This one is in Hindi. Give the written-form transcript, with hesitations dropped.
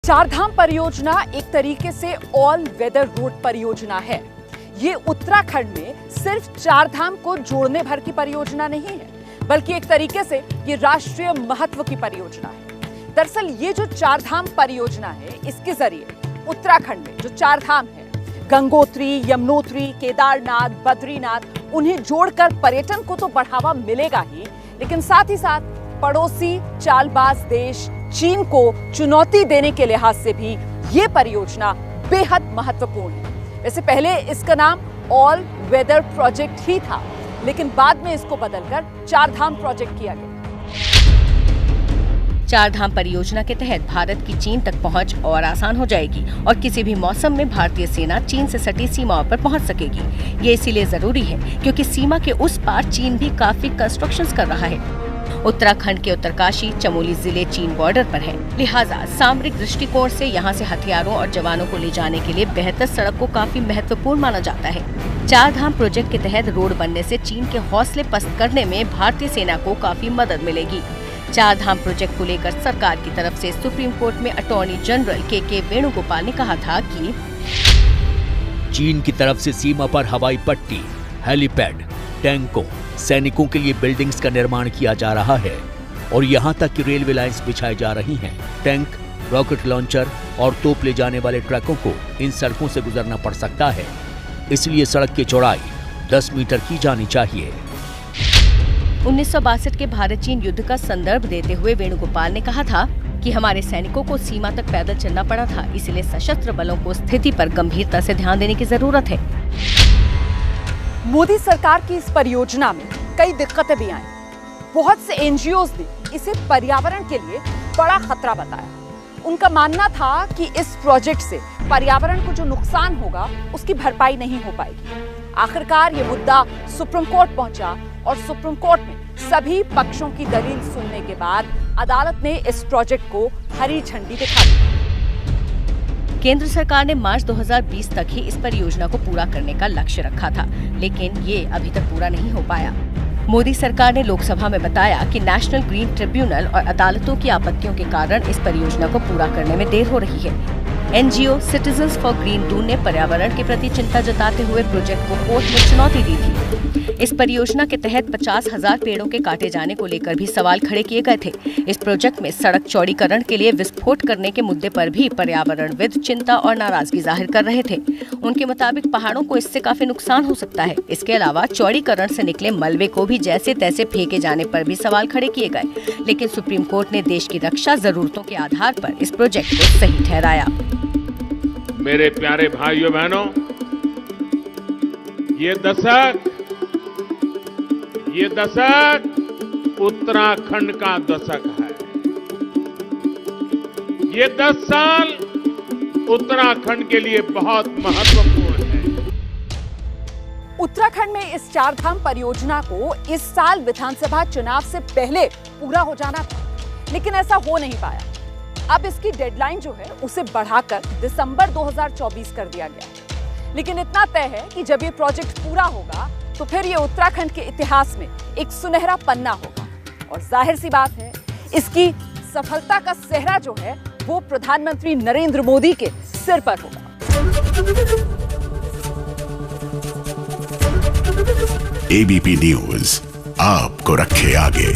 चारधाम परियोजना एक तरीके से ऑल वेदर रोड परियोजना है। ये उत्तराखंड में सिर्फ चारधाम को जोड़ने भर की परियोजना नहीं है, बल्कि एक तरीके से ये राष्ट्रीय महत्व की परियोजना है। दरअसल ये जो चारधाम परियोजना है, इसके जरिए उत्तराखंड में जो चारधाम है, गंगोत्री, यमुनोत्री, केदारनाथ, बद्रीनाथ, उन्हें जोड़कर पर्यटन को तो बढ़ावा मिलेगा ही, लेकिन साथ ही साथ पड़ोसी चालबाज देश चीन को चुनौती देने के लिहाज से भी ये परियोजना बेहद महत्वपूर्ण है। वैसे पहले इसका नाम ऑल वेदर प्रोजेक्ट ही था, लेकिन बाद में इसको बदलकर चारधाम प्रोजेक्ट किया गया। चारधाम परियोजना के तहत भारत की चीन तक पहुंच और आसान हो जाएगी और किसी भी मौसम में भारतीय सेना चीन से सटी सीमाओं पर पहुंच सकेगी। ये इसीलिए जरूरी है क्योंकि सीमा के उस पार चीन भी काफी कंस्ट्रक्शंस कर रहा है। उत्तराखंड के उत्तरकाशी, चमोली जिले चीन बॉर्डर पर है, लिहाजा सामरिक दृष्टिकोण से यहाँ से हथियारों और जवानों को ले जाने के लिए बेहतर सड़क को काफी महत्वपूर्ण माना जाता है। चारधाम प्रोजेक्ट के तहत रोड बनने से चीन के हौसले पस्त करने में भारतीय सेना को काफी मदद मिलेगी। चारधाम प्रोजेक्ट को लेकर सरकार की तरफ से सुप्रीम कोर्ट में अटॉर्नी जनरल के वेणुगोपाल ने कहा था कि चीन की तरफ से सीमा पर हवाई पट्टी, हेलीपैड, टैंकों, सैनिकों के लिए बिल्डिंग्स का निर्माण किया जा रहा है और यहाँ तक कि रेलवे लाइंस बिछाई जा रही हैं। टैंक, रॉकेट लॉन्चर और तोप ले जाने वाले ट्रकों को इन सड़कों से गुजरना पड़ सकता है, इसलिए सड़क की चौड़ाई 10 मीटर की जानी चाहिए। 1962 के भारत चीन युद्ध का संदर्भ देते हुए वेणुगोपाल ने कहा था कि हमारे सैनिकों को सीमा तक पैदल चलना पड़ा था, इसलिए सशस्त्र बलों को स्थिति पर गंभीरता से ध्यान देने की जरूरत है। मोदी सरकार की इस परियोजना में कई दिक्कतें भी आई। बहुत से एनजीओज ने इसे पर्यावरण के लिए बड़ा खतरा बताया। उनका मानना था कि इस प्रोजेक्ट से पर्यावरण को जो नुकसान होगा उसकी भरपाई नहीं हो पाएगी। आखिरकार ये मुद्दा सुप्रीम कोर्ट पहुंचा और सुप्रीम कोर्ट में सभी पक्षों की दलील सुनने के बाद अदालत ने इस प्रोजेक्ट को हरी झंडी दिखा दी। केंद्र सरकार ने मार्च 2020 तक ही इस परियोजना को पूरा करने का लक्ष्य रखा था, लेकिन ये अभी तक पूरा नहीं हो पाया। मोदी सरकार ने लोकसभा में बताया कि नेशनल ग्रीन ट्रिब्यूनल और अदालतों की आपत्तियों के कारण इस परियोजना को पूरा करने में देर हो रही है। NGO citizens for green Doon ने पर्यावरण के प्रति चिंता जताते हुए प्रोजेक्ट को कोर्ट में चुनौती दी थी। इस परियोजना के तहत 50,000 पेड़ों के काटे जाने को लेकर भी सवाल खड़े किए गए थे। इस प्रोजेक्ट में सड़क चौड़ीकरण के लिए विस्फोट करने के मुद्दे पर भी पर्यावरणविद चिंता और नाराजगी जाहिर कर रहे थे। उनके मुताबिक पहाड़ों को इससे काफी नुकसान हो सकता है। इसके अलावा चौड़ीकरण से निकले मलबे को भी जैसे तैसे फेंके जाने पर भी सवाल खड़े किए गए, लेकिन सुप्रीम कोर्ट ने देश की रक्षा जरूरतों के आधार पर इस प्रोजेक्ट को सही ठहराया। मेरे प्यारे भाइयों बहनों, ये दशक उत्तराखंड का दशक है। ये 10 साल उत्तराखंड के लिए बहुत महत्वपूर्ण है। उत्तराखंड में इस चारधाम परियोजना को इस साल विधानसभा चुनाव से पहले पूरा हो जाना था, लेकिन ऐसा हो नहीं पाया। अब इसकी डेडलाइन जो है उसे बढ़ाकर दिसंबर 2024 कर दिया गया है। लेकिन इतना तय है कि जब ये प्रोजेक्ट पूरा होगा तो फिर ये उत्तराखंड के इतिहास में एक सुनहरा पन्ना होगा और जाहिर सी बात है, इसकी सफलता का सेहरा जो है वो प्रधानमंत्री नरेंद्र मोदी के सिर पर होगा। एबीपी न्यूज आपको रखे आगे।